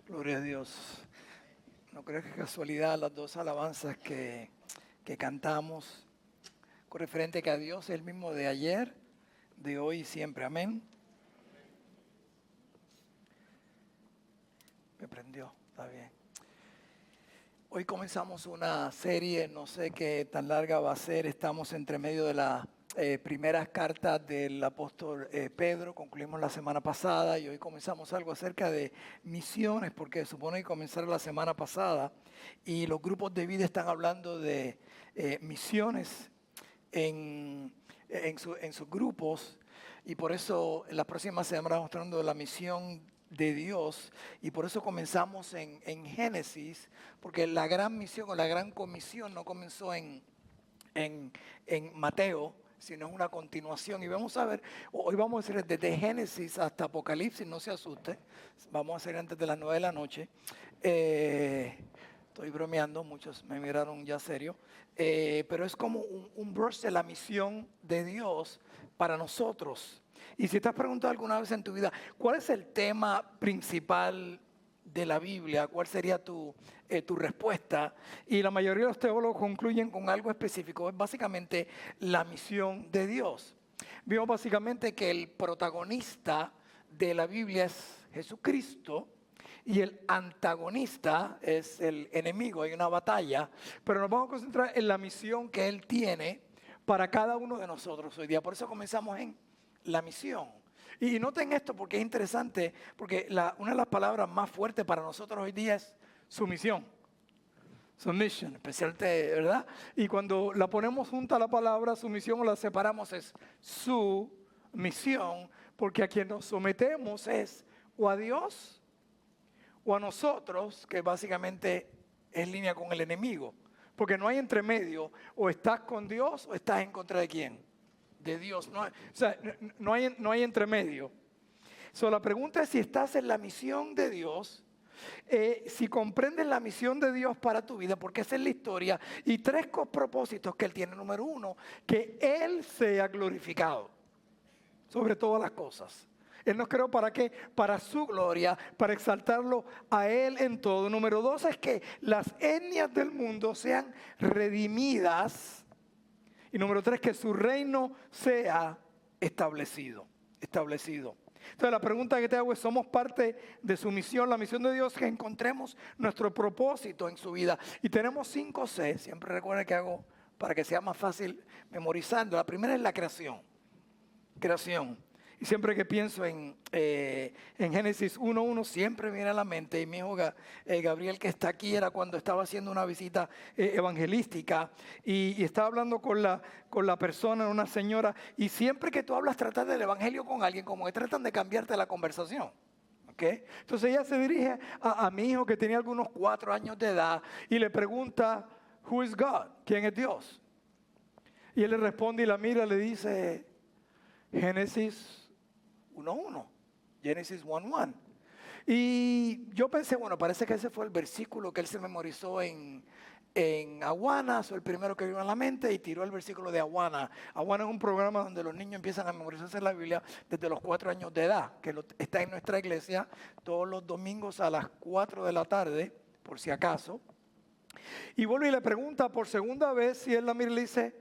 Gloria a Dios. No creo que es casualidad las dos alabanzas que cantamos con referente que a Dios es el mismo de ayer, de hoy y siempre. Amén. Me prendió, está bien. Hoy comenzamos una serie, no sé qué tan larga va a ser. Estamos entre medio de las primeras cartas del apóstol Pedro. Concluimos la semana pasada y hoy comenzamos algo acerca de misiones, porque supone que comenzar la semana pasada y los grupos de vida están hablando de misiones en sus grupos, y por eso en las próximas semanas vamos mostrando la misión de Dios, y por eso comenzamos en Génesis, porque la gran misión o la gran comisión no comenzó en Mateo, sino es una continuación. Y vamos a ver, hoy vamos a hacer desde Génesis hasta Apocalipsis, no se asuste, vamos a hacer antes de las 9 de la noche. Estoy bromeando, muchos me miraron ya serio, pero es como un verse de la misión de Dios para nosotros. Y si te has preguntado alguna vez en tu vida, ¿cuál es el tema principal de la Biblia? ¿Cuál sería tu respuesta? Y la mayoría de los teólogos concluyen con algo específico, es básicamente la misión de Dios. Vimos básicamente que el protagonista de la Biblia es Jesucristo, y el antagonista es el enemigo. Hay una batalla, pero nos vamos a concentrar en la misión que Él tiene para cada uno de nosotros hoy día. Por eso comenzamos en la misión. Y noten esto porque es interesante, porque una de las palabras más fuertes para nosotros hoy día es sumisión. Submission, especialmente, ¿verdad? Y cuando la ponemos junto a la palabra sumisión o la separamos es su misión, porque a quien nos sometemos es o a Dios o a nosotros, que básicamente es línea con el enemigo. Porque no hay entremedio, o estás con Dios o estás en contra de quién. De Dios. No hay entremedio. La pregunta es si estás en la misión de Dios, si comprendes la misión de Dios para tu vida, porque esa es la historia, y tres propósitos que Él tiene. Número uno, que Él sea glorificado sobre todas las cosas. Él nos creó ¿para qué? Para su gloria, para exaltarlo a Él en todo. Número dos es que las etnias del mundo sean redimidas. Y número tres, que su reino sea establecido. Entonces la pregunta que te hago es, ¿somos parte de su misión? La misión de Dios es que encontremos nuestro propósito en su vida. Y tenemos 5 C, siempre recuerden que hago para que sea más fácil memorizando. La primera es la creación. Y siempre que pienso en Génesis 1:1 siempre me viene a la mente, y mi hijo Gabriel, que está aquí, era cuando estaba haciendo una visita evangelística y estaba hablando con la persona, una señora, y siempre que tú hablas, tratas del evangelio con alguien, como que tratan de cambiarte la conversación. ¿Okay? Entonces ella se dirige a mi hijo, que tenía algunos 4 años de edad, y le pregunta, Who is God? ¿Quién es Dios? Y él le responde y la mira, le dice, Génesis 1:1, Génesis 1:1. Y yo pensé, bueno, parece que ese fue el versículo que él se memorizó en Awana, fue el primero que vino a la mente, y tiró el versículo de Awana. Awana es un programa donde los niños empiezan a memorizarse la Biblia desde los 4 años de edad, que está en nuestra iglesia todos los domingos a las 4 de la tarde, por si acaso. Y vuelve y le pregunta por segunda vez, y él la mira y le dice,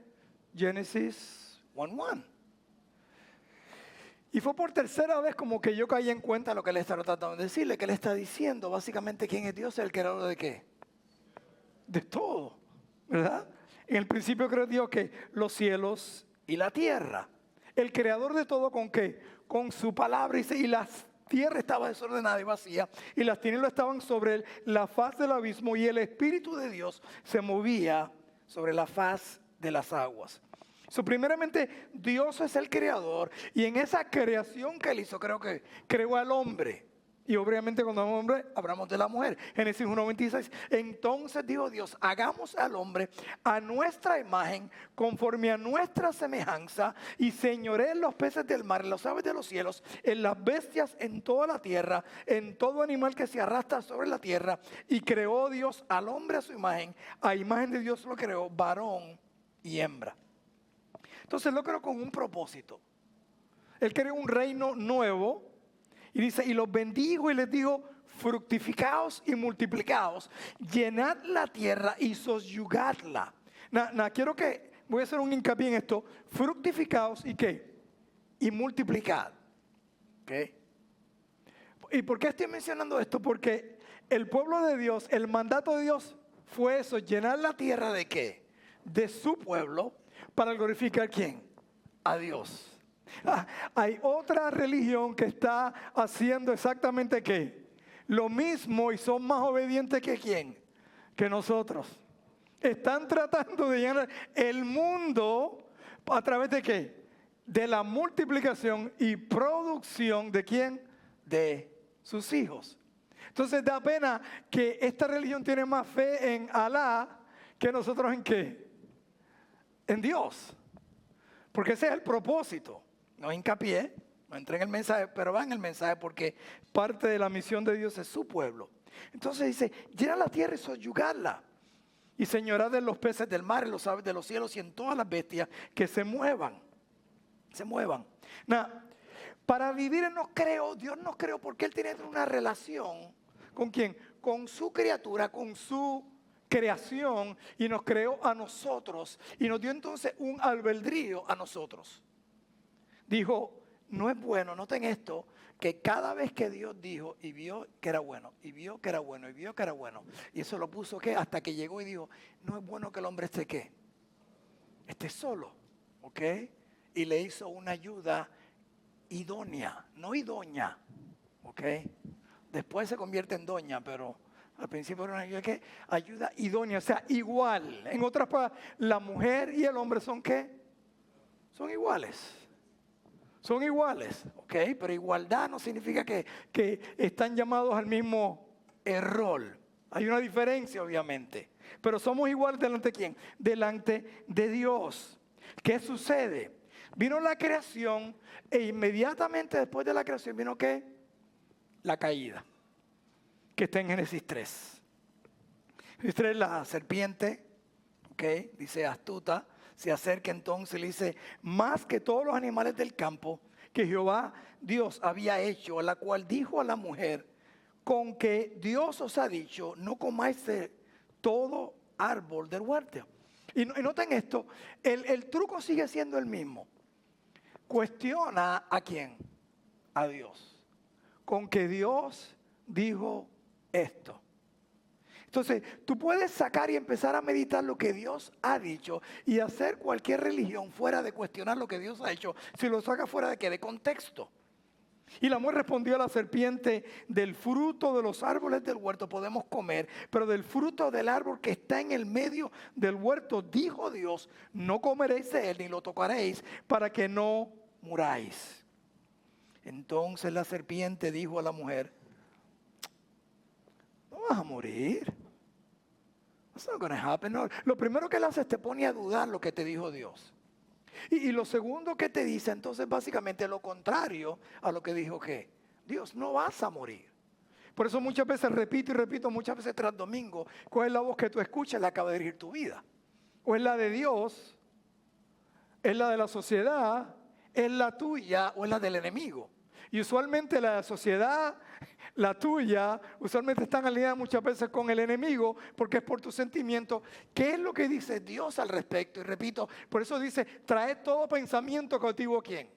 Génesis 1:1. Y fue por tercera vez como que yo caí en cuenta de lo que él está tratando de decirle, que él está diciendo básicamente quién es Dios, el creador de qué. De todo, ¿verdad? En el principio creó Dios que los cielos y la tierra. El creador de todo, ¿con qué? Con su palabra. Y la tierra estaba desordenada y vacía, y las tinieblas estaban sobre la faz del abismo, y el Espíritu de Dios se movía sobre la faz de las aguas. Primeramente, Dios es el creador, y en esa creación que Él hizo, creo que creó al hombre. Y obviamente cuando hablamos de hombre, hablamos de la mujer. Génesis 1:26. Entonces dijo Dios, hagamos al hombre a nuestra imagen, conforme a nuestra semejanza, y señoree en los peces del mar, en las aves de los cielos, en las bestias, en toda la tierra, en todo animal que se arrastra sobre la tierra. Y creó Dios al hombre a su imagen, a imagen de Dios lo creó, varón y hembra. Entonces lo creó con un propósito. Él creó un reino nuevo, y dice, y los bendijo y les dijo, fructificaos y multiplicaos, llenad la tierra y sosyugadla. Voy a hacer un hincapié en esto, fructificaos y ¿qué? Y multiplicad. ¿Okay? ¿Y por qué estoy mencionando esto? Porque el pueblo de Dios, el mandato de Dios fue eso, llenar la tierra ¿de qué? De su pueblo, para glorificar ¿quién? A Dios. Hay otra religión que está haciendo exactamente ¿qué? Lo mismo y son más obedientes que ¿quién? Que nosotros. Están tratando de llenar el mundo a través de ¿qué? De la multiplicación y producción ¿de quién? De sus hijos. Entonces da pena que esta religión tiene más fe en Alá que nosotros en ¿qué? En Dios. Porque ese es el propósito. No hincapié, no entré en el mensaje, pero va en el mensaje porque parte de la misión de Dios es su pueblo. Entonces dice, llena la tierra y sosyugadla. Y señorad en los peces del mar, en los aves de los cielos y en todas las bestias que se muevan. Se muevan. Para vivir Él nos creó, Dios nos creó porque Él tiene una relación. ¿Con quién? Con su criatura, con su creación. Y nos creó a nosotros. Y nos dio entonces un albedrío a nosotros. Dijo, no es bueno, noten esto, que cada vez que Dios dijo y vio que era bueno, y vio que era bueno, y vio que era bueno. Y eso lo puso ¿qué? Hasta que llegó y dijo, no es bueno que el hombre esté ¿qué? Esté solo, ¿ok? Y le hizo una ayuda idónea, no idoña, ¿ok? Después se convierte en doña, pero al principio era una ayuda, ¿qué? Ayuda idónea, o sea, igual. En otras palabras, la mujer y el hombre son ¿qué? Son iguales. Son iguales, ¿ok? Pero igualdad no significa que están llamados al mismo rol. Hay una diferencia, obviamente. Pero somos iguales delante de ¿quién? Delante de Dios. ¿Qué sucede? Vino la creación e inmediatamente después de la creación vino ¿qué? La caída, que está en Génesis 3. Génesis 3, la serpiente, ¿ok? Dice astuta. Se acerca entonces y le dice, más que todos los animales del campo que Jehová Dios había hecho, a la cual dijo a la mujer, con que Dios os ha dicho, no comáis de todo árbol del huerto. Y noten esto, el truco sigue siendo el mismo. Cuestiona a quién, a Dios, con que Dios dijo esto. Entonces, tú puedes sacar y empezar a meditar lo que Dios ha dicho y hacer cualquier religión fuera de cuestionar lo que Dios ha hecho, si lo saca fuera de qué, de contexto. Y la mujer respondió a la serpiente, del fruto de los árboles del huerto podemos comer, pero del fruto del árbol que está en el medio del huerto, dijo Dios, no comeréis de él ni lo tocaréis para que no muráis. Entonces la serpiente dijo a la mujer, no vas a morir. That's not gonna happen. No. Lo primero que él hace es te pone a dudar lo que te dijo Dios. Y lo segundo que te dice, entonces básicamente lo contrario a lo que dijo que Dios, no vas a morir. Por eso muchas veces repito y repito, muchas veces tras domingo, ¿cuál es la voz que tú escuchas? La que va a dirigir tu vida. O es la de Dios, es la de la sociedad, es la tuya o es la del enemigo. Y usualmente la sociedad, la tuya, usualmente están alineadas muchas veces con el enemigo porque es por tus sentimientos. ¿Qué es lo que dice Dios al respecto? Y repito, por eso dice, trae todo pensamiento cautivo ¿a quién?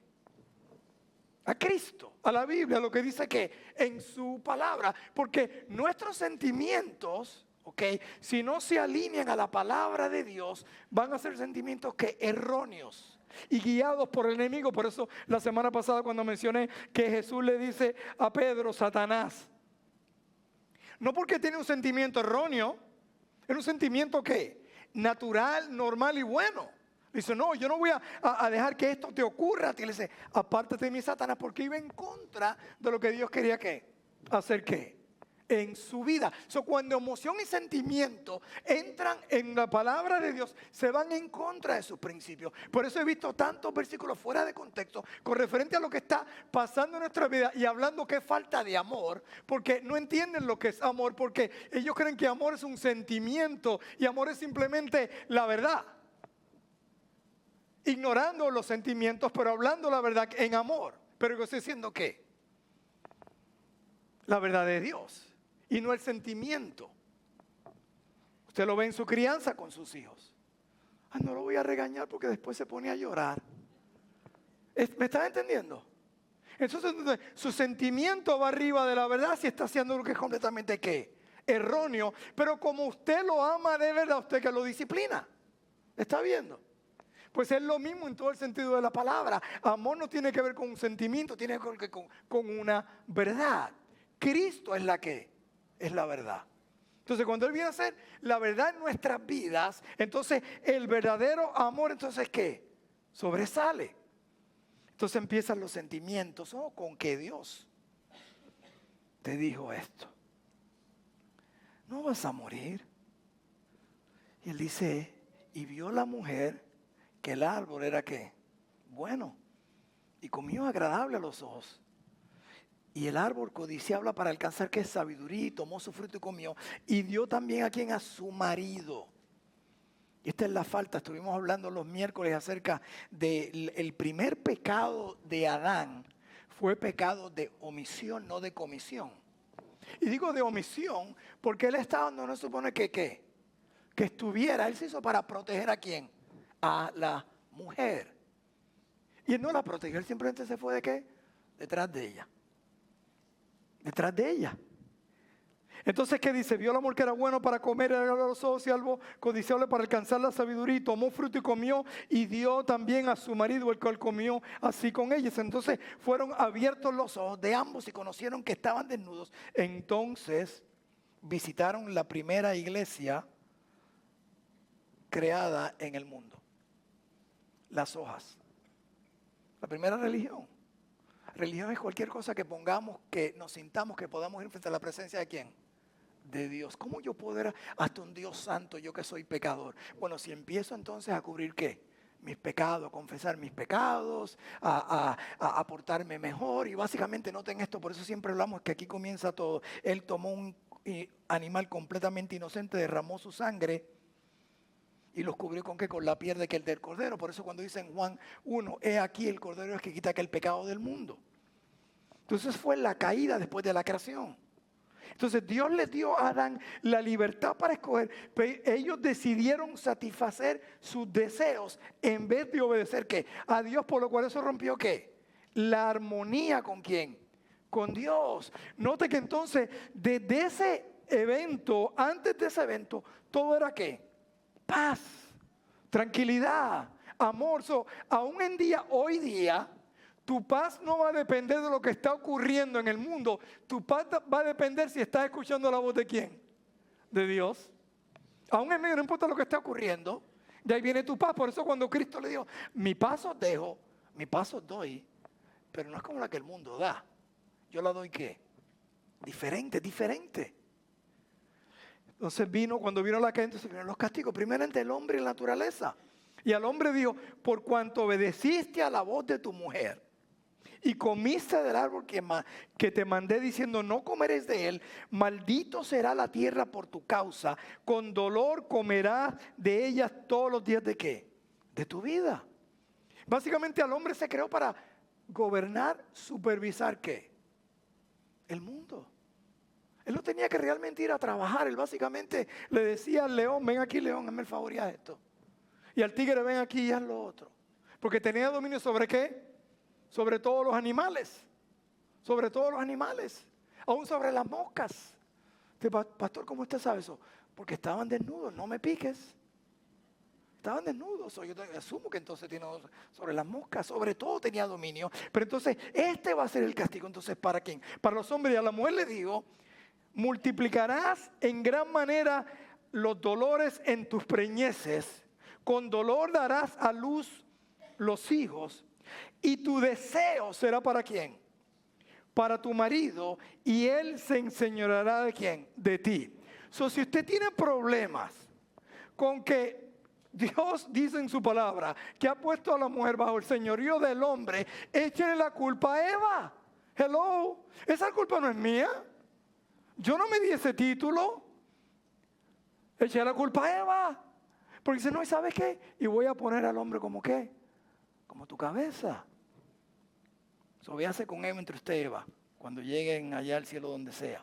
A Cristo, a la Biblia, lo que dice que en su palabra. Porque nuestros sentimientos, ¿ok? Si no se alinean a la palabra de Dios, van a ser sentimientos que erróneos. Y guiados por el enemigo. Por eso la semana pasada cuando mencioné que Jesús le dice a Pedro, Satanás, no porque tiene un sentimiento erróneo, es un sentimiento que natural, normal y bueno. Dice, no, yo no voy a dejar que esto te ocurra a ti. Le dice, apártate de mí, Satanás, porque iba en contra de lo que Dios quería que hacer ¿qué? En su vida. Cuando emoción y sentimiento entran en la palabra de Dios, se van en contra de sus principios. Por eso he visto tantos versículos fuera de contexto con referente a lo que está pasando en nuestra vida y hablando que es falta de amor, porque no entienden lo que es amor, porque ellos creen que amor es un sentimiento y amor es simplemente la verdad. Ignorando los sentimientos, pero hablando la verdad en amor. Pero yo estoy diciendo ¿qué? La verdad de Dios. y no el sentimiento. Usted lo ve en su crianza con sus hijos. No lo voy a regañar porque después se pone a llorar. ¿Me estás entendiendo? Entonces, su sentimiento va arriba de la verdad si está haciendo lo que es completamente ¿qué? Erróneo. Pero como usted lo ama de verdad, usted que lo disciplina. ¿Está viendo? Pues es lo mismo en todo el sentido de la palabra. Amor no tiene que ver con un sentimiento, tiene que ver con una verdad. Cristo es la que es la verdad. Entonces, cuando Él viene a ser la verdad en nuestras vidas, entonces el verdadero amor, entonces ¿qué? Sobresale. Entonces empiezan los sentimientos, con que Dios te dijo esto. No vas a morir. Y Él dice, y vio la mujer que el árbol era ¿qué? Bueno, y comió agradable a los ojos. Y el árbol codiciable para alcanzar ¿qué? Sabiduría, y tomó su fruto y comió. Y dio también a quien, a su marido. Y esta es la falta. Estuvimos hablando los miércoles acerca del primer pecado de Adán. Fue pecado de omisión, no de comisión. Y digo de omisión porque él estaba donde no se supone que estuviera. Él se hizo para proteger ¿a quién? A la mujer. Y él no la protegió, él simplemente se fue ¿de qué? Detrás de ella. Detrás de ella. Entonces, ¿qué dice? Vio el amor que era bueno para comer, era a los ojos y algo codiciable para alcanzar la sabiduría, y tomó fruto y comió, y dio también a su marido, el cual comió así con ellos. Entonces fueron abiertos los ojos de ambos y conocieron que estaban desnudos. Entonces visitaron la primera iglesia creada en el mundo. Las hojas. La primera religión. Religión es cualquier cosa que pongamos, que nos sintamos que podamos ir frente a la presencia de ¿quién? De Dios. ¿Cómo yo poder hasta un Dios santo, yo que soy pecador? Bueno, si empiezo entonces a cubrir ¿qué? Mis pecados, a confesar mis pecados, a portarme mejor. Y básicamente noten esto, por eso siempre hablamos que aquí comienza todo. Él tomó un animal completamente inocente, derramó su sangre y los cubrió ¿con qué? Con la piel del cordero. Por eso cuando dice en Juan 1, he aquí el cordero es que quita aquel pecado del mundo. Entonces fue la caída después de la creación. Entonces Dios les dio a Adán la libertad para escoger, pero ellos decidieron satisfacer sus deseos en vez de obedecer ¿qué? A Dios, por lo cual eso rompió ¿qué? La armonía ¿con quién? Con Dios. Note que entonces desde ese evento, antes de ese evento, todo era ¿qué? Paz, tranquilidad, amor. Aún en día, hoy día, tu paz no va a depender de lo que está ocurriendo en el mundo. Tu paz va a depender si estás escuchando la voz de ¿quién? De Dios. Aún en medio, no importa lo que está ocurriendo, de ahí viene tu paz. Por eso cuando Cristo le dijo, mi paz os dejo, mi paz os doy, pero no es como la que el mundo da. Yo la doy ¿qué? Diferente. Entonces cuando vino la caída, entonces vinieron los castigos. Primeramente el hombre y la naturaleza. Y al hombre dijo, por cuanto obedeciste a la voz de tu mujer y comiste del árbol que te mandé diciendo, no comeréis de él, maldito será la tierra por tu causa, con dolor comerás de ella todos los días ¿de qué? De tu vida. Básicamente al hombre se creó para gobernar, supervisar ¿qué? El mundo. Él no tenía que realmente ir a trabajar. Él básicamente le decía al león, ven aquí león, hazme el favor y haz esto. Y al tigre, ven aquí y haz lo otro. Porque tenía dominio sobre ¿qué? Sobre todos los animales. Sobre todos los animales. Aún sobre las moscas. Pastor, ¿cómo usted sabe eso? Porque estaban desnudos, no me piques. Estaban desnudos. Yo asumo que entonces tiene sobre las moscas, sobre todo tenía dominio. Pero entonces, este va a ser el castigo. Entonces, ¿para quién? Para los hombres. Y a la mujer le digo, multiplicarás en gran manera los dolores en tus preñeces. Con dolor darás a luz los hijos. Y tu deseo será ¿para quién? Para tu marido. Y él se enseñoreará ¿de quién? De ti. Si usted tiene problemas con que Dios dice en su palabra que ha puesto a la mujer bajo el señorío del hombre, échenle la culpa a Eva. Hello, esa culpa no es mía. Yo no me di ese título. Eché la culpa a Eva. Porque dice, no, ¿y sabes qué? Y voy a poner al hombre como qué? Como tu cabeza. Véase con Eva entre usted y Eva, cuando lleguen allá al cielo donde sea.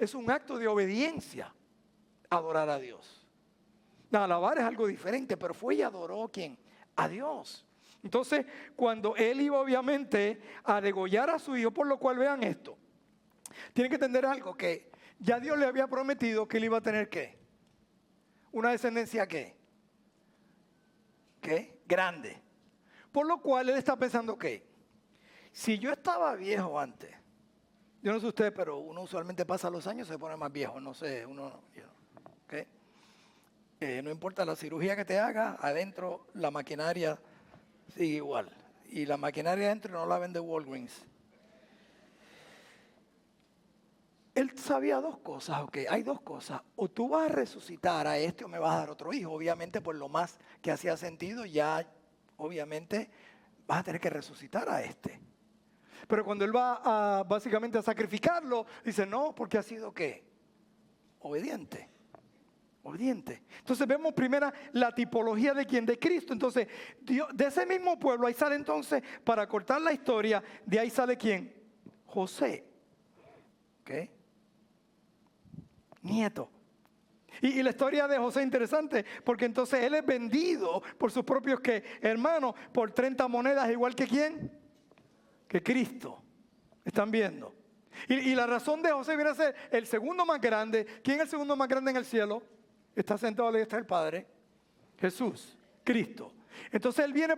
es un acto de obediencia adorar a Dios. Alabar es algo diferente, pero fue y adoró ¿quién? A Dios. Entonces, cuando él iba obviamente a degollar a su hijo, por lo cual vean esto, tienen que entender algo, que ya Dios le había prometido que él iba a tener ¿qué? Una descendencia ¿qué? ¿Qué? Grande. Por lo cual él está pensando que si yo estaba viejo antes, yo no sé usted, pero uno usualmente pasa los años y se pone más viejo, no sé, uno no. ¿Okay? No importa la cirugía que te haga, adentro la maquinaria sigue igual. Y la maquinaria adentro no la vende Walgreens. Él sabía dos cosas, ok, hay dos cosas. O tú vas a resucitar a este o me vas a dar otro hijo. Obviamente, por lo más que hacía sentido, ya obviamente vas a tener que resucitar a este. Pero cuando él va básicamente a sacrificarlo, dice no, porque ha sido ¿qué? Obediente. Obediente. Entonces vemos primero la tipología de quién, de Cristo. Entonces, Dios, de ese mismo pueblo, ahí sale entonces, para cortar la historia, de ahí sale ¿quién? José. ¿Ok? Nieto. Y la historia de José es interesante, porque entonces él es vendido por sus propios ¿qué? Hermanos, por 30 monedas, igual que ¿quién? Que Cristo. ¿Están viendo? Y la razón de José viene a ser el segundo más grande. ¿Quién es el segundo más grande en el cielo? Está sentado a la diestra del Padre. Jesús, Cristo. Entonces él viene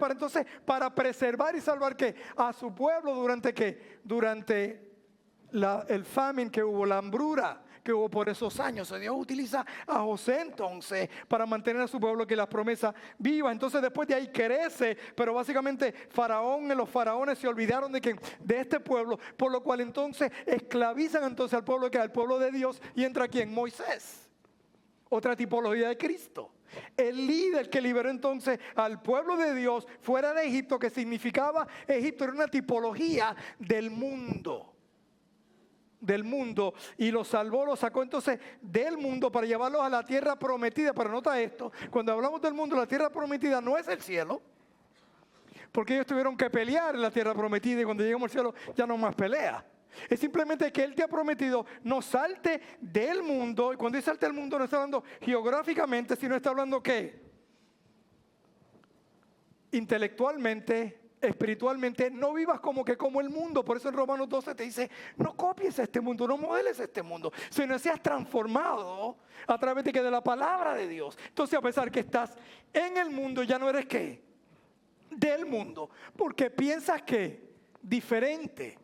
para preservar y salvar ¿qué? A su pueblo durante ¿qué? Durante el famine que hubo, la hambruna que hubo por esos años. Dios utiliza a José entonces para mantener a su pueblo, que las promesas vivas. Entonces después de ahí crece, pero básicamente los faraones se olvidaron de este pueblo, por lo cual entonces esclavizan entonces al pueblo, que es el pueblo de Dios, y entra ¿quién? Moisés. Otra tipología de Cristo. El líder que liberó entonces al pueblo de Dios fuera de Egipto, que significaba Egipto, era una tipología del mundo. Del mundo, y los salvó, los sacó entonces del mundo para llevarlos a la tierra prometida. Pero nota esto, cuando hablamos del mundo, la tierra prometida no es el cielo, porque ellos tuvieron que pelear en la tierra prometida, y cuando llegamos al cielo ya no más pelea. Es simplemente que Él te ha prometido no salte del mundo. Y cuando dice salte del mundo no está hablando geográficamente, sino está hablando ¿qué? Intelectualmente, espiritualmente. No vivas como el mundo. Por eso en Romanos 12 te dice, no copies este mundo, no modeles este mundo, sino seas transformado a través de la palabra de Dios. Entonces, a pesar que estás en el mundo, ya no eres ¿qué? Del mundo, porque piensas que diferente,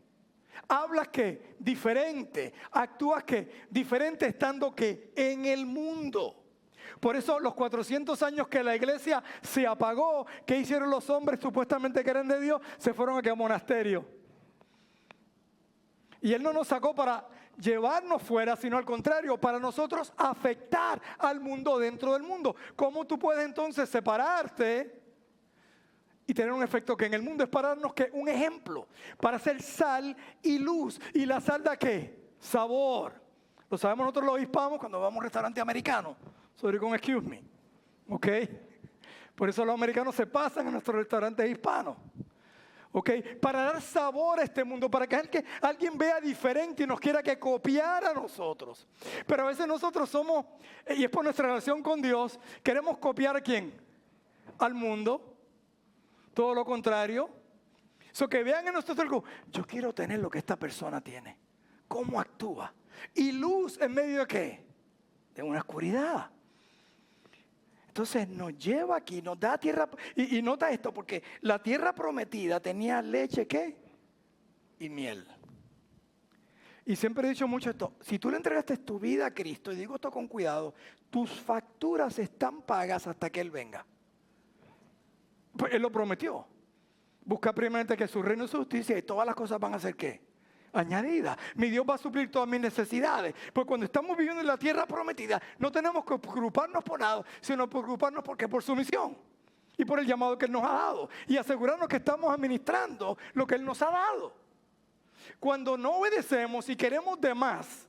hablas que diferente, actúas que diferente, estando que en el mundo. Por eso los 400 años que la iglesia se apagó, ¿qué hicieron los hombres supuestamente que eran de Dios? Se fueron a aquel monasterio. Y Él no nos sacó para llevarnos fuera, sino al contrario, para nosotros afectar al mundo dentro del mundo. ¿Cómo tú puedes entonces separarte y tener un efecto que en el mundo es para darnos que un ejemplo, para ser sal y luz? ¿Y la sal da qué? Sabor. Lo sabemos nosotros los hispanos cuando vamos a un restaurante americano. Sorry con excuse me. ¿Ok? Por eso los americanos se pasan a nuestros restaurantes hispanos. ¿Ok? Para dar sabor a este mundo, para que alguien vea diferente y nos quiera que copiar a nosotros. Pero a veces nosotros somos, y es por nuestra relación con Dios, queremos copiar ¿a quién? Al mundo. Todo lo contrario. So que vean en nosotros algo, yo quiero tener lo que esta persona tiene. ¿Cómo actúa? Y luz en medio de ¿qué? De una oscuridad. Entonces nos lleva aquí, nos da tierra. Y nota esto, porque la tierra prometida tenía leche, ¿qué? Y miel. Y siempre he dicho mucho esto, si tú le entregaste tu vida a Cristo, y digo esto con cuidado, tus facturas están pagas hasta que Él venga. Pues Él lo prometió. Busca primeramente que su reino y su justicia, y todas las cosas van a ser ¿qué? Añadidas. Mi Dios va a suplir todas mis necesidades. Porque cuando estamos viviendo en la tierra prometida, no tenemos que preocuparnos por nada, sino preocuparnos por su misión y por el llamado que Él nos ha dado, y asegurarnos que estamos administrando lo que Él nos ha dado. Cuando no obedecemos y queremos de más,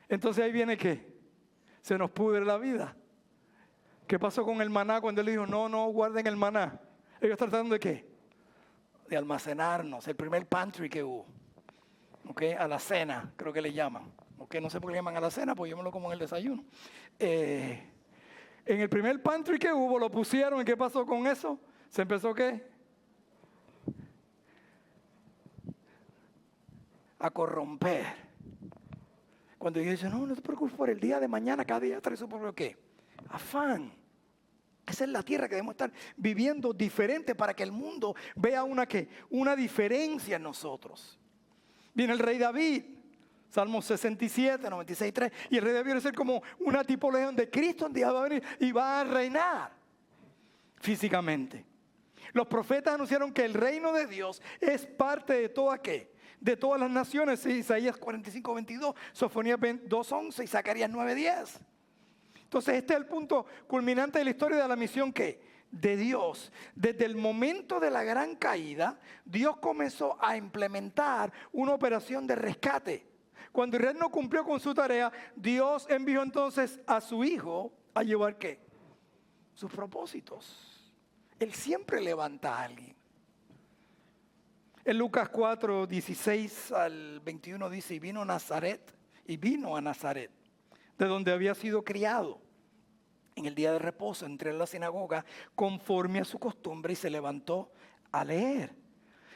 entonces ahí viene ¿qué? Se nos pudre la vida. ¿Qué pasó con el maná cuando Él dijo, no guarden el maná? Ellos tratando de ¿qué? De almacenarnos, el primer pantry que hubo. ¿Ok? A la cena, creo que le llaman. que no sé por qué llaman a la cena, pues yo me lo como en el desayuno. En el primer pantry que hubo lo pusieron, ¿y qué pasó con eso? ¿Se empezó qué? A corromper. Cuando Dios dice, no te preocupes por el día de mañana, cada día trae su propio ¿qué? Afán. Esa es la tierra que debemos estar viviendo diferente para que el mundo vea una diferencia en nosotros. Viene el rey David, Salmo 67, 96, 3, y el rey David viene a ser como una tipología de Cristo un día va a venir y va a reinar físicamente. Los profetas anunciaron que el reino de Dios es parte de toda ¿qué? De todas las naciones, Isaías 45, 22, Sofonías 2, 11 y Zacarías 9, 10. Entonces este es el punto culminante de la historia de la misión ¿qué? De Dios. Desde el momento de la gran caída, Dios comenzó a implementar una operación de rescate. Cuando Israel no cumplió con su tarea, Dios envió entonces a su Hijo a llevar ¿qué? Sus propósitos. Él siempre levanta a alguien. En Lucas 4, 16 al 21 dice, y vino a Nazaret, de donde había sido criado. En el día de reposo entró en la sinagoga conforme a su costumbre y se levantó a leer.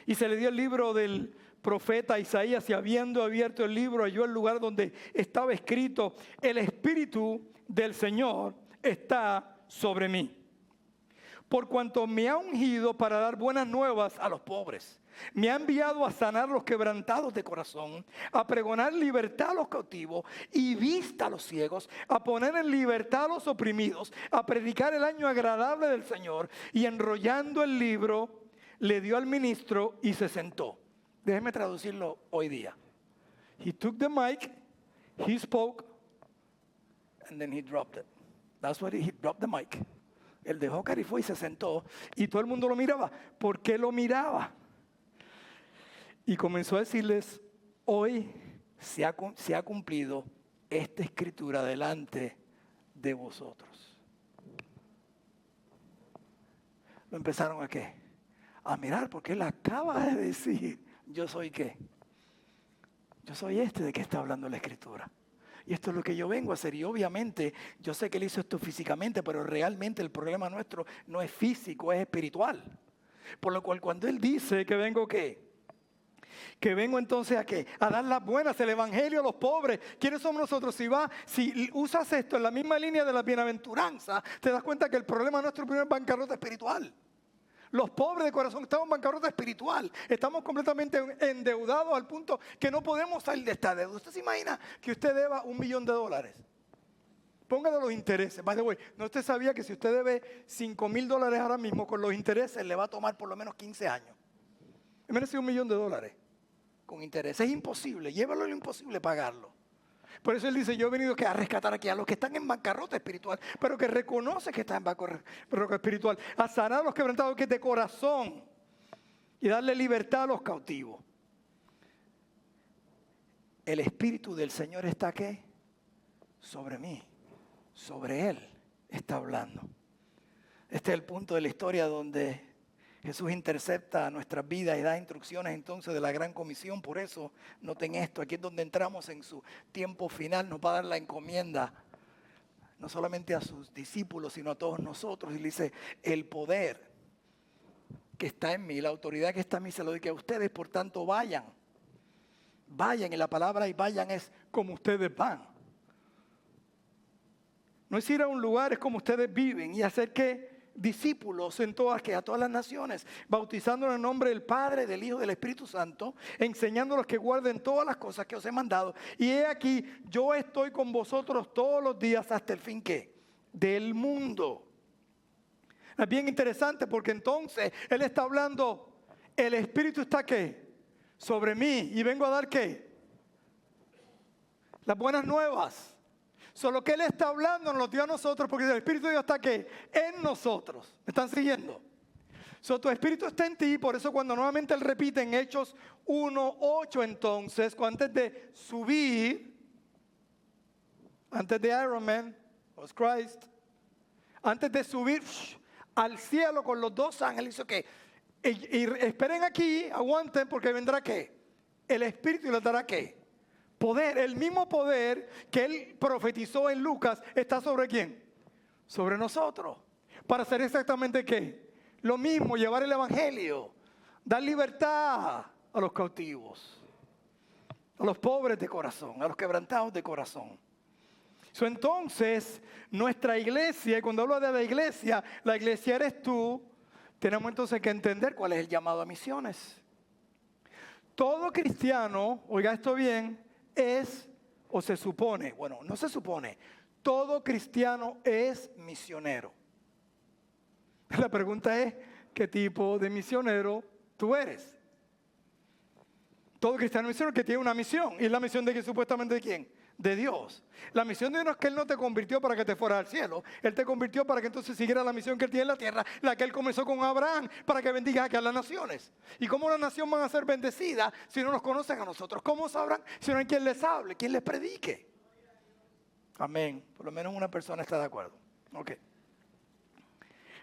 Y se le dio el libro del profeta Isaías y habiendo abierto el libro halló el lugar donde estaba escrito, el Espíritu del Señor está sobre mí. Por cuanto me ha ungido para dar buenas nuevas a los pobres. Me ha enviado a sanar los quebrantados de corazón, a pregonar libertad a los cautivos y vista a los ciegos, a poner en libertad a los oprimidos, a predicar el año agradable del Señor. Y enrollando el libro, le dio al ministro y se sentó. Déjeme traducirlo hoy día. He took the mic, he spoke, and then he dropped it. That's what he dropped the mic. Él dejó caer y fue y se sentó. Y todo el mundo lo miraba. ¿Por qué lo miraba? Y comenzó a decirles, hoy se ha cumplido esta escritura delante de vosotros. Lo empezaron a ¿qué? A mirar, porque él acaba de decir, yo soy ¿qué? Yo soy de que está hablando la escritura. Y esto es lo que yo vengo a hacer. Y obviamente, yo sé que él hizo esto físicamente, pero realmente el problema nuestro no es físico, es espiritual. Por lo cual, cuando él dice que vengo ¿qué? Que vengo entonces a ¿qué? A dar las buenas, el evangelio a los pobres. ¿Quiénes somos nosotros? Si usas esto en la misma línea de la bienaventuranza, te das cuenta que el problema nuestro primero es bancarrota espiritual. Los pobres de corazón estamos en bancarrota espiritual. Estamos completamente endeudados al punto que no podemos salir de esta deuda. ¿Usted se imagina que usted deba $1 millón? Póngale los intereses. By the way, ¿no usted sabía que si usted debe $5,000 ahora mismo con los intereses le va a tomar por lo menos 15 años? Merece $1 millón con interés. Es imposible, llévalo lo imposible pagarlo. Por eso él dice, yo he venido a rescatar aquí a los que están en bancarrota espiritual, pero que reconoce que están en bancarrota espiritual, a sanar a los quebrantados que de corazón y darle libertad a los cautivos. El Espíritu del Señor está ¿qué? Sobre mí, sobre Él está hablando. Este es el punto de la historia donde Jesús intercepta nuestras vidas y da instrucciones entonces de la gran comisión. Por eso, noten esto, aquí es donde entramos en su tiempo final. Nos va a dar la encomienda, no solamente a sus discípulos, sino a todos nosotros. Y le dice, el poder que está en mí, la autoridad que está en mí, se lo doy a ustedes. Por tanto, vayan. Vayan, y la palabra y vayan es como ustedes van. No es ir a un lugar, es como ustedes viven y hacer que discípulos a todas las naciones, bautizándolos en el nombre del Padre, del Hijo y del Espíritu Santo, enseñándolos que guarden todas las cosas que os he mandado. Y he aquí, yo estoy con vosotros todos los días hasta el fin ¿qué? Del mundo. Es bien interesante porque entonces Él está hablando, el Espíritu está ¿qué? Sobre mí y vengo a dar ¿qué? Las buenas nuevas. Solo que Él está hablando nos lo dio a nosotros porque el Espíritu de Dios está ¿qué? En nosotros. ¿Me están siguiendo? Tu Espíritu está en ti, por eso cuando nuevamente Él repite en Hechos 1:8 entonces, antes de subir, antes de Iron Man, was Christ, antes de subir al cielo con los 2 ángeles, hizo ¿qué? Y esperen aquí, aguanten porque vendrá ¿qué? El Espíritu y les dará ¿qué? Poder, el mismo poder que él profetizó en Lucas, ¿está sobre quién? Sobre nosotros. Para hacer exactamente ¿qué? Lo mismo, llevar el evangelio, dar libertad a los cautivos, a los pobres de corazón, a los quebrantados de corazón. Entonces, nuestra iglesia, y cuando hablo de la iglesia eres tú, tenemos entonces que entender cuál es el llamado a misiones. Todo cristiano, oiga esto bien, es o se supone, bueno, no se supone, todo cristiano es misionero. La pregunta es, ¿qué tipo de misionero tú eres? Todo cristiano es misionero que tiene una misión. ¿Y la misión de quién? Supuestamente de quién? De Dios. La misión de Dios no es que Él no te convirtió para que te fueras al cielo. Él te convirtió para que entonces siguiera la misión que Él tiene en la tierra, la que Él comenzó con Abraham, para que bendiga aquí a las naciones. ¿Y cómo las naciones van a ser bendecidas si no nos conocen a nosotros? ¿Cómo sabrán si no hay quien les hable, quien les predique? Amén. Por lo menos una persona está de acuerdo. Ok.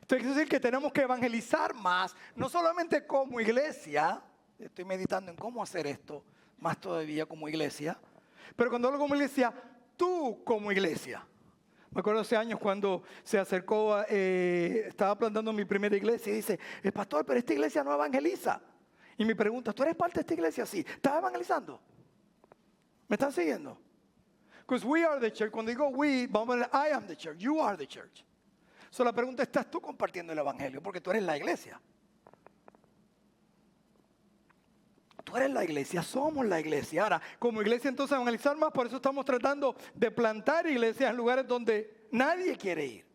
Entonces quiere decir que tenemos que evangelizar más, no solamente como iglesia, estoy meditando en cómo hacer esto, más todavía como iglesia, pero cuando hablo como iglesia, tú como iglesia. Me acuerdo hace años cuando se acercó, estaba plantando mi primera iglesia y dice, el pastor, pero esta iglesia no evangeliza. Y me pregunta, ¿tú eres parte de esta iglesia? Sí. ¿Estás evangelizando? ¿Me están siguiendo? Because we are the church. Cuando digo we, vamos a ver, I am the church, you are the church. So la pregunta, ¿estás tú compartiendo el evangelio? Porque tú eres la iglesia. Tú eres la iglesia, somos la iglesia. Ahora, como iglesia entonces evangelizar más, por eso estamos tratando de plantar iglesias en lugares donde nadie quiere ir.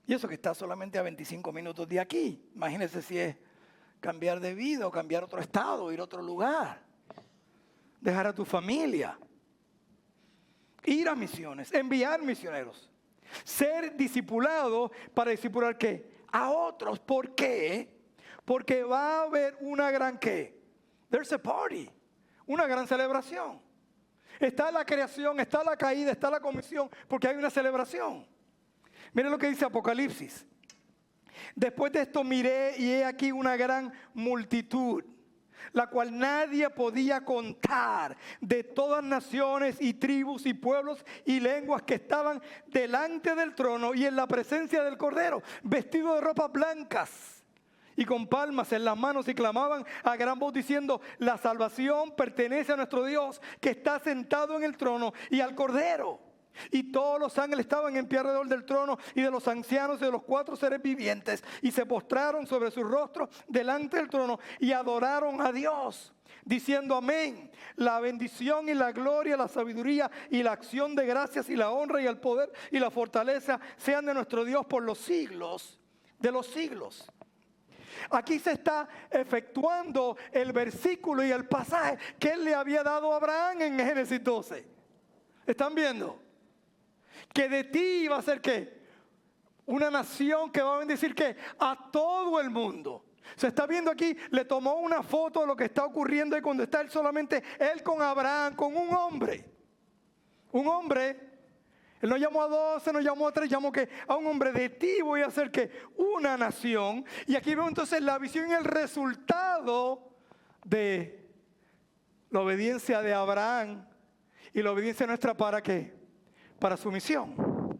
Y eso que está solamente a 25 minutos de aquí. Imagínense si es cambiar de vida o cambiar otro estado, ir a otro lugar. Dejar a tu familia. Ir a misiones, enviar misioneros. Ser discipulado para discipular ¿qué? A otros. ¿Por qué? Porque va a haber una gran ¿qué? There's a party. Una gran celebración. Está la creación, está la caída, está la comisión, porque hay una celebración. Miren lo que dice Apocalipsis. Después de esto miré y he aquí una gran multitud, la cual nadie podía contar, de todas naciones y tribus y pueblos y lenguas que estaban delante del trono y en la presencia del Cordero, vestidos de ropas blancas y con palmas en las manos, y clamaban a gran voz diciendo, la salvación pertenece a nuestro Dios que está sentado en el trono y al Cordero. Y todos los ángeles estaban en pie alrededor del trono y de los ancianos y de los 4 seres vivientes, y se postraron sobre sus rostros delante del trono y adoraron a Dios, diciendo amén. La bendición y la gloria, la sabiduría y la acción de gracias y la honra y el poder y la fortaleza sean de nuestro Dios por los siglos de los siglos. Aquí se está efectuando el versículo y el pasaje que Él le había dado a Abraham en Génesis 12. ¿Están viendo? Que de ti iba a ser ¿qué? Una nación que va a bendecir ¿qué? A todo el mundo. Se está viendo aquí, le tomó una foto de lo que está ocurriendo y cuando está él solamente, él con Abraham, con un hombre. Un hombre. Él no llamó a 12, no llamó a 3, llamó que a un hombre de ti voy a hacer que una nación. Y aquí vemos entonces la visión y el resultado de la obediencia de Abraham y la obediencia nuestra para qué? Para su misión.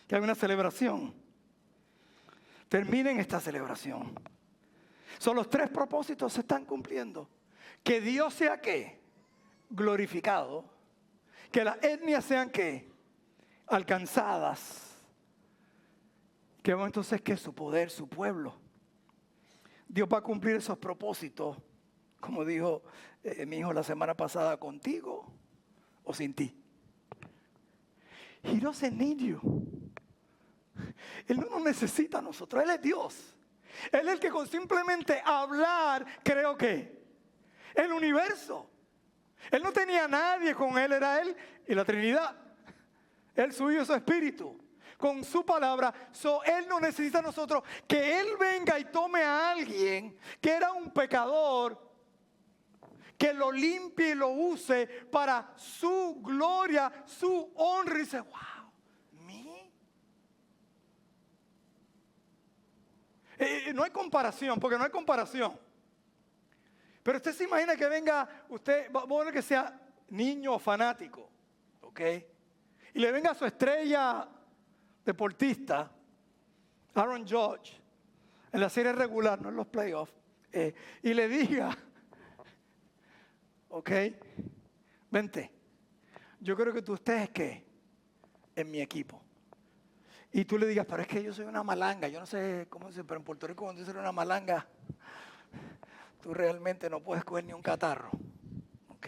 Que hay una celebración. Terminen esta celebración. Son los 3 propósitos se están cumpliendo. Que Dios sea ¿qué? Glorificado. Que las etnias sean ¿qué? Alcanzadas. Que vemos entonces que su poder, su pueblo. Dios va a cumplir esos propósitos, como dijo mi hijo la semana pasada, contigo o sin ti. He doesn't need you. Él no nos necesita a nosotros, Él es Dios. Él es el que con simplemente hablar, creo que el universo. Él no tenía a nadie con Él, era Él y la Trinidad. Él, su Hijo y su Espíritu. Con su palabra, Él no necesita a nosotros que Él venga y tome a alguien que era un pecador, que lo limpie y lo use para su gloria, su honra. Y dice, wow, ¿me? No hay comparación, porque no hay comparación. Pero usted se imagina que venga usted, vamos a ver que sea niño o fanático, ¿ok? Y le venga su estrella deportista, Aaron Judge, en la serie regular, no en los playoffs, y le diga, ok, vente, yo creo que tú estés en mi equipo. Y tú le digas, pero es que yo soy una malanga, yo no sé cómo se dice, pero en Puerto Rico cuando dices una malanga, tú realmente no puedes coger ni un catarro, ok.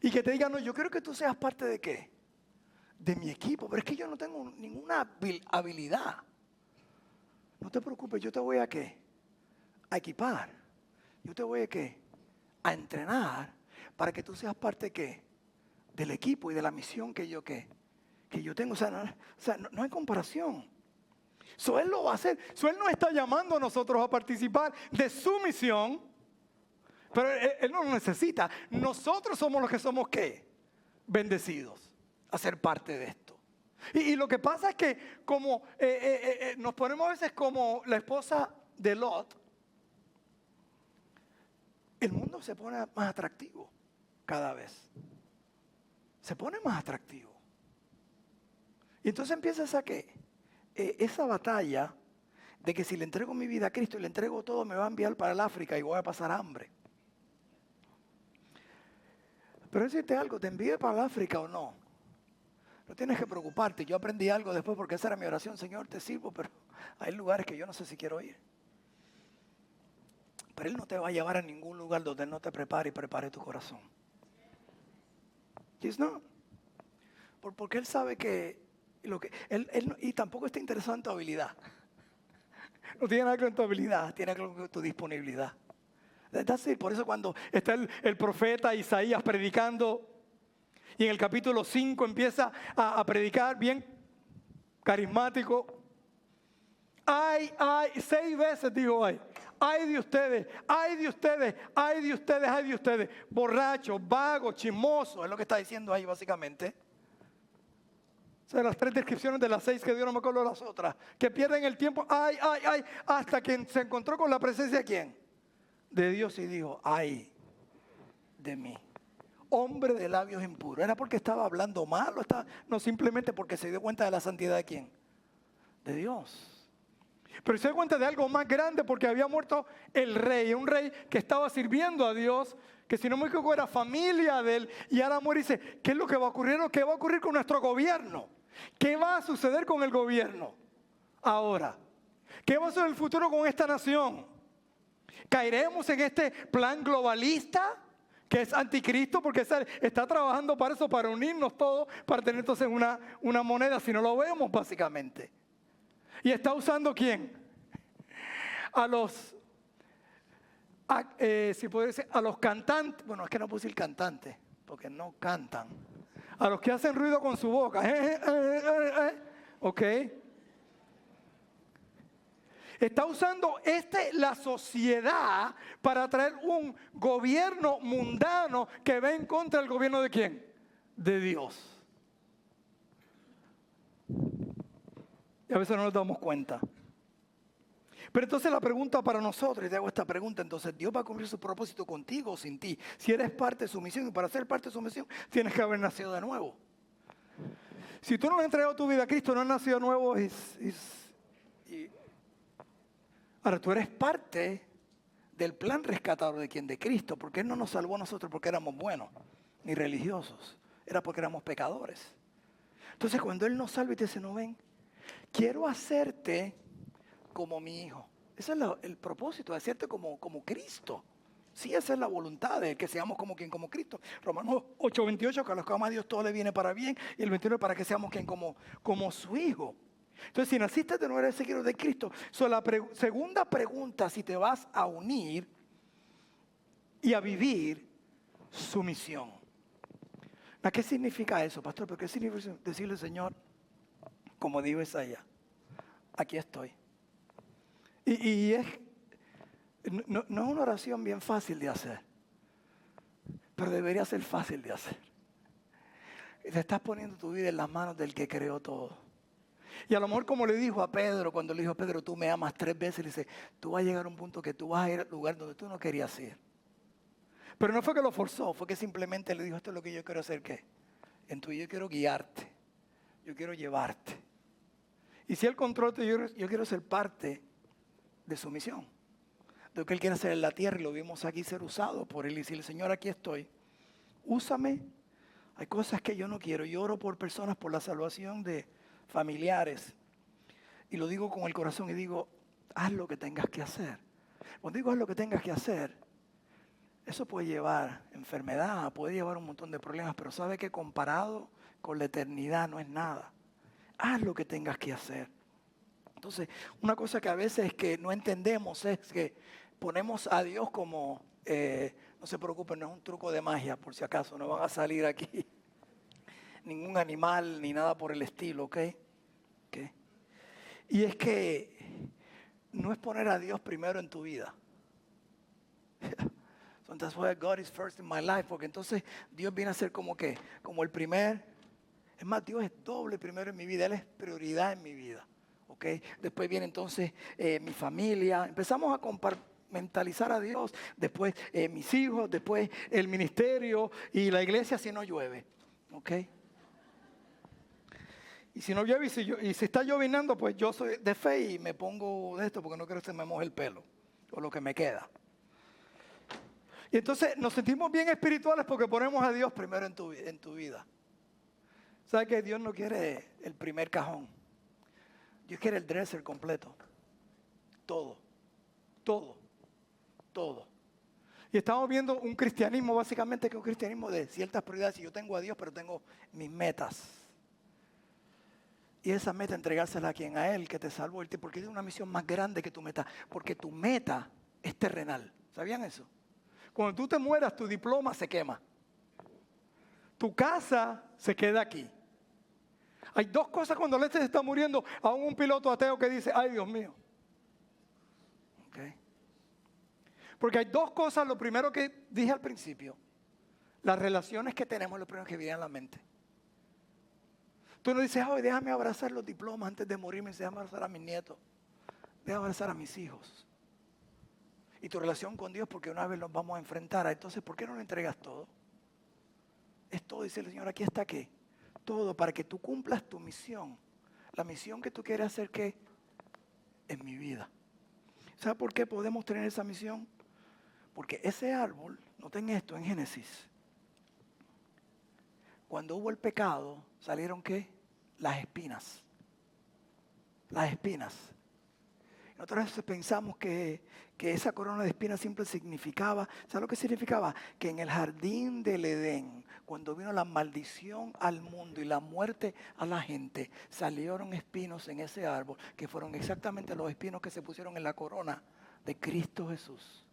Y que te digan, no, yo quiero que tú seas parte de ¿qué? De mi equipo, pero es que yo no tengo ninguna habilidad. No te preocupes, yo te voy a ¿qué? A equipar. Yo te voy a ¿qué? A entrenar para que tú seas parte ¿qué? Del equipo y de la misión que yo ¿qué? Que yo tengo. O sea, no hay comparación. Él lo va a hacer. Él nos está llamando a nosotros a participar de su misión, pero él no lo necesita. Nosotros somos los que somos ¿qué? Bendecidos a ser parte de esto. Y lo que pasa es que como nos ponemos a veces como la esposa de Lot, el mundo se pone más atractivo cada vez. Se pone más atractivo. Y entonces empiezas a que esa batalla de que si le entrego mi vida a Cristo y le entrego todo, me va a enviar para el África y voy a pasar hambre. Pero decirte algo, te envíe para el África o no, no tienes que preocuparte. Yo aprendí algo después porque esa era mi oración. Señor, te sirvo, pero hay lugares que yo no sé si quiero ir. Pero Él no te va a llevar a ningún lugar donde Él no te prepare y prepare tu corazón. He's not. Porque Él sabe que y tampoco está interesado en tu habilidad. No tiene nada que ver con tu habilidad, tiene que ver con tu disponibilidad. Por eso cuando está el profeta Isaías predicando y en el capítulo 5 empieza a predicar bien carismático. Ay, 6 veces digo ay de ustedes, ay de ustedes, ay de ustedes, ay de ustedes. Borrachos, vagos, chismosos, es lo que está diciendo ahí básicamente. O sea, las 3 descripciones de las 6 que Dios no me acuerdo las otras. Que pierden el tiempo, ay, hasta que se encontró con la presencia de ¿quién? De Dios y dijo, ay de mí. Hombre de labios impuros. ¿Era porque estaba hablando mal o no, simplemente porque se dio cuenta de la santidad de quién? De Dios. Pero se dio cuenta de algo más grande porque había muerto el rey, un rey que estaba sirviendo a Dios, que si no me equivoco era familia de él, y ahora muere y dice, ¿qué es lo que va a ocurrir? ¿Qué va a ocurrir con nuestro gobierno? ¿Qué va a suceder con el gobierno ahora? ¿Qué va a suceder en el futuro con esta nación? ¿Caeremos en este plan globalista que es anticristo? Porque está trabajando para eso, para unirnos todos, para tener entonces una moneda, si no lo vemos básicamente. ¿Y está usando quién? A los cantantes, bueno, es que no puse el cantante, porque no cantan. A los que hacen ruido con su boca. Ok. Está usando la sociedad para traer un gobierno mundano que va en contra del gobierno de quién? De Dios. Y a veces no nos damos cuenta. Pero entonces la pregunta para nosotros, y te hago esta pregunta, entonces, ¿Dios va a cumplir su propósito contigo o sin ti? Si eres parte de su misión, y para ser parte de su misión, tienes que haber nacido de nuevo. Si tú no le has entregado tu vida a Cristo, no has nacido de nuevo, ahora tú eres parte del plan rescatador de quién, de Cristo, porque Él no nos salvó a nosotros porque éramos buenos, ni religiosos, era porque éramos pecadores. Entonces cuando Él nos salva y te dice, no ven, quiero hacerte como mi hijo. Ese es el propósito, de hacerte como Cristo. Sí, esa es la voluntad de que seamos como quien, como Cristo. Romanos 8:28, que a los que aman a Dios todo le viene para bien. Y el 29 para que seamos quien, como su hijo. Entonces, si naciste de nuevo, eres seguidor de Cristo. La segunda pregunta, si te vas a unir y a vivir su misión. ¿Qué significa eso, pastor? ¿Pero qué significa decirle, Señor, como dijo Isaías, aquí estoy? Y no es una oración bien fácil de hacer, pero debería ser fácil de hacer. Te estás poniendo tu vida en las manos del que creó todo. Y a lo mejor como le dijo a Pedro, cuando le dijo a Pedro, tú me amas 3 veces, le dice, tú vas a llegar a un punto que tú vas a ir al lugar donde tú no querías ir. Pero no fue que lo forzó, fue que simplemente le dijo, esto es lo que yo quiero hacer, ¿qué? En tu vida yo quiero guiarte, yo quiero llevarte. Y si Él controla, yo quiero ser parte de su misión. De lo que Él quiere hacer en la tierra, y lo vimos aquí ser usado por Él. Y decirle, Señor, aquí estoy, úsame. Hay cosas que yo no quiero. Yo oro por personas, por la salvación de familiares. Y lo digo con el corazón y digo, haz lo que tengas que hacer. Cuando digo haz lo que tengas que hacer, eso puede llevar enfermedad, puede llevar un montón de problemas, pero sabe que comparado con la eternidad no es nada. Haz lo que tengas que hacer. Entonces, una cosa que a veces es que no entendemos es que ponemos a Dios como, no se preocupen, no es un truco de magia, por si acaso, no van a salir aquí ningún animal ni nada por el estilo, ¿ok? ¿Ok? Y es que no es poner a Dios primero en tu vida. So that's why God is first in my life, porque entonces Dios viene a ser como que, como el primer, es más, Dios es doble primero en mi vida, Él es prioridad en mi vida, ¿ok? Después viene entonces mi familia, empezamos a compartimentalizar a Dios, después mis hijos, después el ministerio y la iglesia si no llueve, ¿ok? Y si no llueve y si está llovinando, pues yo soy de fe y me pongo de esto porque no quiero que se me moje el pelo o lo que me queda. Y entonces nos sentimos bien espirituales porque ponemos a Dios primero en tu vida. ¿Sabes que Dios no quiere el primer cajón? Dios quiere el dresser completo. Todo, todo, todo. Y estamos viendo un cristianismo básicamente que es un cristianismo de ciertas prioridades. Y yo tengo a Dios, pero tengo mis metas. Y esa meta entregársela a quien, a Él que te salvó, porque es una misión más grande que tu meta. Porque tu meta es terrenal. ¿Sabían eso? Cuando tú te mueras, tu diploma se quema. Tu casa se queda aquí. Hay dos cosas cuando Lester se está muriendo, aún un piloto ateo que dice, ay Dios mío. Okay. Porque hay dos cosas, lo primero que dije al principio, las relaciones que tenemos, lo primero que viene a la mente. Tú no dices, ay, déjame abrazar los diplomas antes de morirme, déjame abrazar a mis nietos, déjame abrazar a mis hijos. Y tu relación con Dios, porque una vez nos vamos a enfrentar, entonces, ¿por qué no le entregas todo? Es todo, dice el Señor, aquí está ¿qué? Todo para que tú cumplas tu misión. La misión que tú quieres hacer, ¿qué? En mi vida. ¿Sabes por qué podemos tener esa misión? Porque ese árbol, noten esto en Génesis, cuando hubo el pecado, salieron ¿qué? Las espinas. Las espinas. Nosotros a veces pensamos que esa corona de espinas siempre significaba, ¿sabes lo que significaba? Que en el jardín del Edén, cuando vino la maldición al mundo y la muerte a la gente, salieron espinos en ese árbol, que fueron exactamente los espinos que se pusieron en la corona de Cristo Jesús.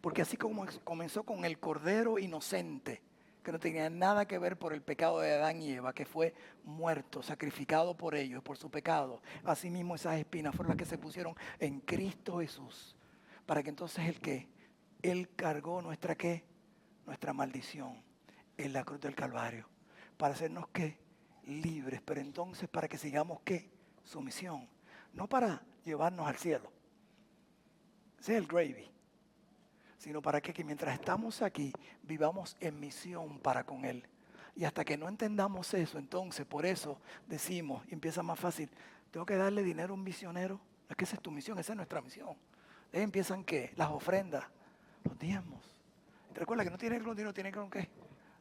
Porque así como comenzó con el Cordero inocente, que no tenía nada que ver por el pecado de Adán y Eva, que fue muerto, sacrificado por ellos, por su pecado. Asimismo esas espinas fueron las que se pusieron en Cristo Jesús, para que entonces Él cargó nuestra ¿qué? Nuestra maldición en la cruz del Calvario, para hacernos ¿qué? Libres, pero entonces para que sigamos ¿qué? Su misión, no para llevarnos al cielo. Ese es el gravy. Sino para que mientras estamos aquí vivamos en misión para con Él. Y hasta que no entendamos eso, entonces por eso decimos, y empieza más fácil, tengo que darle dinero a un misionero. No es que esa es tu misión, esa es nuestra misión. Ahí empiezan ¿qué? Las ofrendas, los diezmos. Te recuerda que no tiene que ver con dinero, tiene que ver con ¿qué?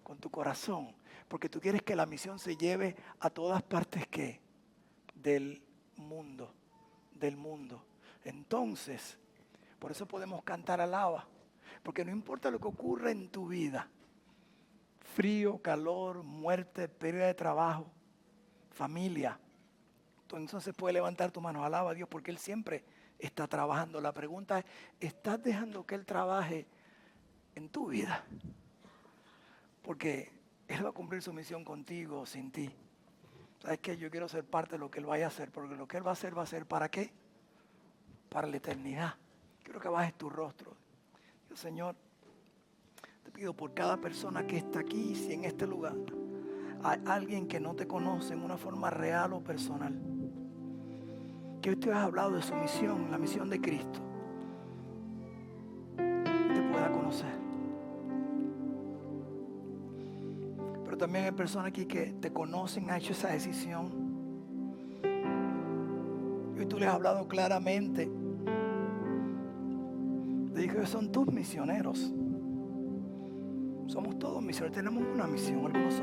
Con tu corazón. Porque tú quieres que la misión se lleve a todas partes ¿qué? Del mundo. Del mundo. Entonces, por eso podemos cantar alaba. Porque no importa lo que ocurra en tu vida, frío, calor, muerte, pérdida de trabajo, familia, tú entonces puedes levantar tu mano, alaba a Dios porque Él siempre está trabajando. La pregunta es, ¿estás dejando que Él trabaje en tu vida? Porque Él va a cumplir su misión contigo o sin ti. ¿Sabes qué? Yo quiero ser parte de lo que Él vaya a hacer, porque lo que Él va a ser ¿para qué? Para la eternidad. Quiero que bajes tu rostro. Señor, te pido por cada persona que está aquí, si en este lugar hay alguien que no te conoce en una forma real o personal, que hoy te has hablado de su misión, la misión de Cristo, te pueda conocer. Pero también hay personas aquí que te conocen, han hecho esa decisión, y hoy tú les has hablado claramente. Te dije que son tus misioneros. Somos todos misioneros, tenemos una misión. Algunos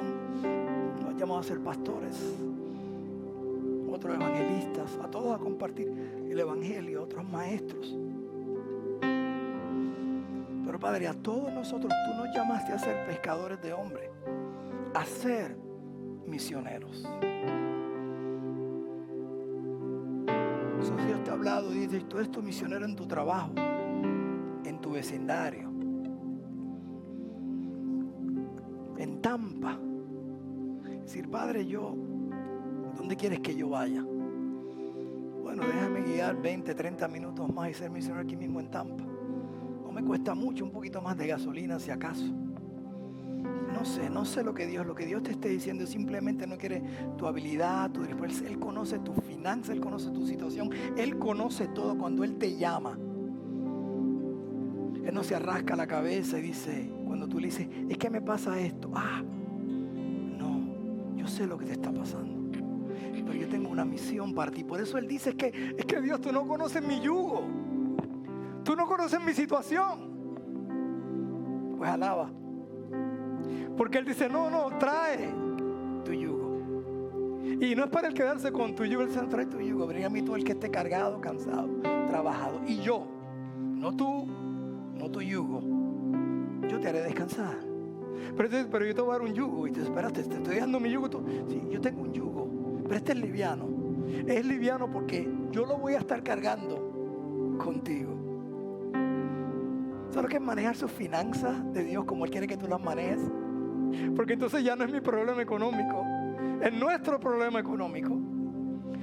nos llamamos a ser pastores, otros evangelistas, a todos a compartir el evangelio, otros maestros. Pero Padre, a todos nosotros tú nos llamaste a ser pescadores de hombres, a ser misioneros. Entonces Dios te ha hablado y dice, tú eres tu misionero en tu trabajo, en tu vecindario, en Tampa. Decir, Padre, ¿dónde quieres que yo vaya? Bueno, déjame guiar 20, 30 minutos más y ser misionero aquí mismo en Tampa. No me cuesta mucho, un poquito más de gasolina si acaso. No sé lo que Dios te esté diciendo. Simplemente no quiere tu habilidad, Él conoce tu finanza, Él conoce tu situación, Él conoce todo. Cuando Él te llama, Él no se arrasca la cabeza y dice, cuando tú le dices, es que me pasa esto. No, yo sé lo que te está pasando, pero yo tengo una misión para ti. Por eso Él dice, es que Dios, tú no conoces mi yugo, tú no conoces mi situación. Pues alaba. Porque Él dice, no, trae tu yugo. Y no es para el quedarse con tu yugo. Él dice, trae tu yugo, ven a mí tú el que esté cargado, cansado, trabajado. Y yo, no tú, no tu yugo, yo te haré descansar. Pero yo te voy a dar un yugo. Y te esperaste, te estoy dando mi yugo. Sí, yo tengo un yugo, pero este es liviano. Es liviano porque yo lo voy a estar cargando contigo. ¿Sabes lo que es manejar sus finanzas de Dios como Él quiere que tú las manejes? Porque entonces ya no es mi problema económico, es nuestro problema económico.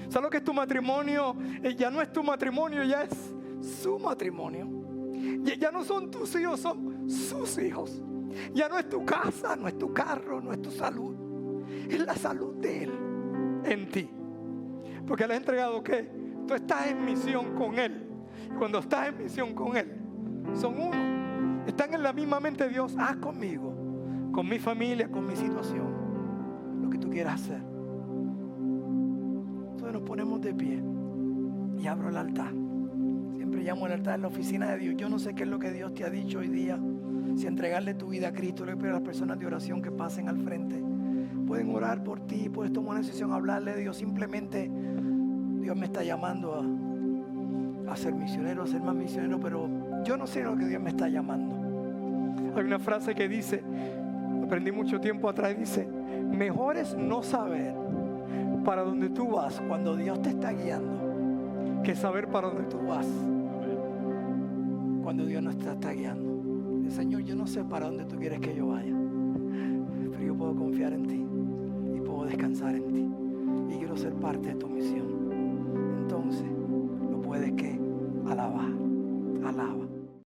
¿Sabes lo que es tu matrimonio? Ya no es tu matrimonio, ya es su matrimonio. Ya no son tus hijos, son sus hijos. Ya no es tu casa, no es tu carro, no es tu salud. Es la salud de Él en ti. Porque Él ha entregado ¿qué? Tú estás en misión con Él. Y cuando estás en misión con Él, son uno. Están en la misma mente de Dios. Haz conmigo, con mi familia, con mi situación, lo que tú quieras hacer. Entonces nos ponemos de pie y abro el altar. Siempre llamo al altar en la oficina de Dios. Yo no sé qué es lo que Dios te ha dicho hoy día. Si entregarle tu vida a Cristo, le pido a las personas de oración que pasen al frente. Pueden orar por ti, puedes tomar una decisión, hablarle de Dios. Simplemente Dios me está llamando a ser misionero, a ser más misionero, pero yo no sé lo que Dios me está llamando. Hay una frase que dice, aprendí mucho tiempo atrás, dice, mejor es no saber para dónde tú vas cuando Dios te está guiando, que saber para dónde tú vas cuando Dios no te está guiando. Señor, yo no sé para dónde tú quieres que yo vaya, pero yo puedo confiar en ti y puedo descansar en ti y quiero ser parte de tu misión.